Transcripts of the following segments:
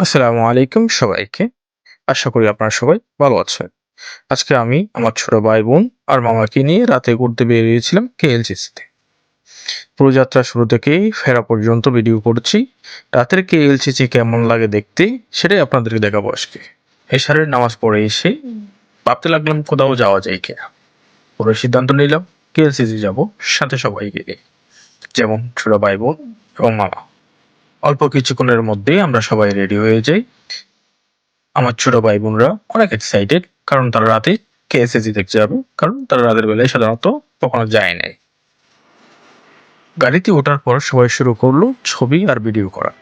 আসসালামু আলাইকুম সবাইকে। আশা করি আপনারা সবাই ভালো আছেন। আজকে আমি আমার ছোট ভাই-বোন আর মামাকে নিয়ে রাতে ঘুরতে বেরিয়েছিলাম কেএলসিসিতে। পুরো যাত্রা শুরু থেকেই ফেরা পর্যন্ত ভিডিও করেছি। রাতের কেএলসিসি কেমন লাগে দেখতে সেটাই আপনাদেরকে দেখাবো আজকে। এশারের নামাজ পড়ে এসে ভাবতে লাগলাম কোথাও যাওয়া যায় কিনা। পরে সিদ্ধান্ত নিলাম কেএলসিসি যাবো সাথে সবাইকে নিয়ে। যেমন ছোট ভাই-বোন এবং মামা। অল্প কিছুক্ষণের মধ্যেই আমরা সবাই রেডি হয়ে যাই। আমার ছোট ভাই বোনরা অনেক এক্সাইটেড কারণ তারা রাতে কেএসএসি দেখতে যাবে, কারণ তারা রাতের বেলায় সাধারণত কখনো যায় নাই। গাড়িতে ওঠার পর সবাই শুরু করলো ছবি আর ভিডিও করা।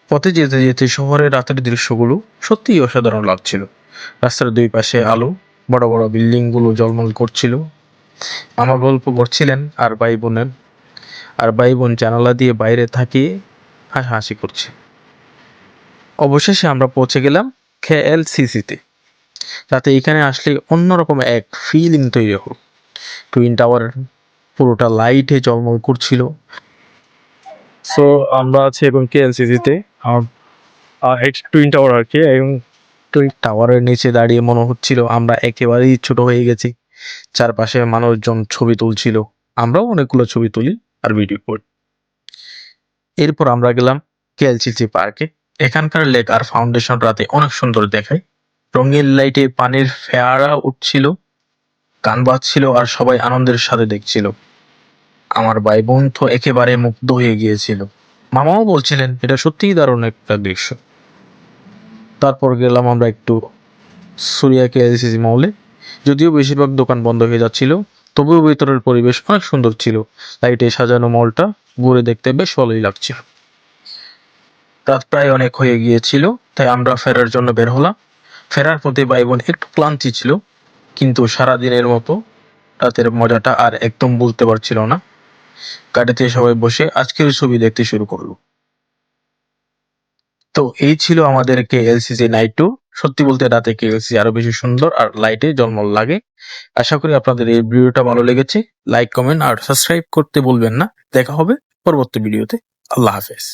পথে যেতে যেতে শহরের রাতের দৃশ্যগুলো সত্যিই অসাধারণ লাগছিল। রাস্তার দুই পাশে আলো, বড় বড় বিল্ডিং গুলো ঝলমল করছিল। আমার গল্প করছিলেন আর ভাই বোন জানালা দিয়ে বাইরে তাকিয়ে হাসাহাসি করছে। অবশেষে আমরা পৌঁছে গেলাম কেএলসিসিতে। যাতে এখানে আসলে অন্যরকম এক ফিলিং তৈরি হলো। টুইন টাওয়ার পুরোটা লাইটে ঝলমল করছিল। সো আমরা আছি এখন কেএলসিসিতে, টুইন টাওয়ার আর কি। এবং টুইন টাওয়ারের নিচে দাঁড়িয়ে মনে হচ্ছিল আমরা একেবারেই ছোট হয়ে গেছি। চারপাশে মানুষজন ছবি তুলছিল, আমরাও অনেকগুলো ছবি তুলি আর ভিডিও করি। এরপর আমরা গেলাম কেএলসিসি পার্কে। এখানকার লেক আর ফাউন্ডেশন রাতে অনেক সুন্দর দেখায়। রঙিন লাইটে পানির ফেয়ারা উঠছিল, গান বাজছিল আর সবাই আনন্দের সাথে দেখছিল। আমার ভাই বোন তো একেবারে মুগ্ধ হয়ে গিয়েছিল। মামাও বলছিলেন এটা সত্যিই দারুণ একটা দৃশ্য। তারপর গেলাম আমরা একটু সুরিয়া কেএলসিসি মলে। যদিও বেশিরভাগ দোকান বন্ধ হয়ে যাচ্ছিল, তবুও ভেতরের পরিবেশ অনেক সুন্দর ছিল। লাইটে সাজানো মলটা ঘুরে দেখতে বেশ ভালোই লাগছিল। রাত প্রায় অনেক হয়ে গিয়েছিল, তাই আমরা ফেরার জন্য বের হলাম। ফেরার পথে ভাই বোন একটু ক্লান্তি ছিল, কিন্তু সারাদিনের মতো রাতের মজাটা আর একদম ভুলতে পারছিল না। গাড়িতে সবাই বসে আজকের ছবি দেখতে শুরু করলো। তো এই ছিল আমাদের কেএলসিসি নাইট ট্যুর। সত্যি বলতে রাতে কেএলসিসি আরো বেশি সুন্দর আর লাইটে ঝলমল লাগে। আশা করি আপনাদের এই ভিডিওটা ভালো লেগেছে। লাইক, কমেন্ট আর সাবস্ক্রাইব করতে ভুলবেন না। দেখা হবে পরবর্তী ভিডিওতে। আল্লাহ হাফেজ।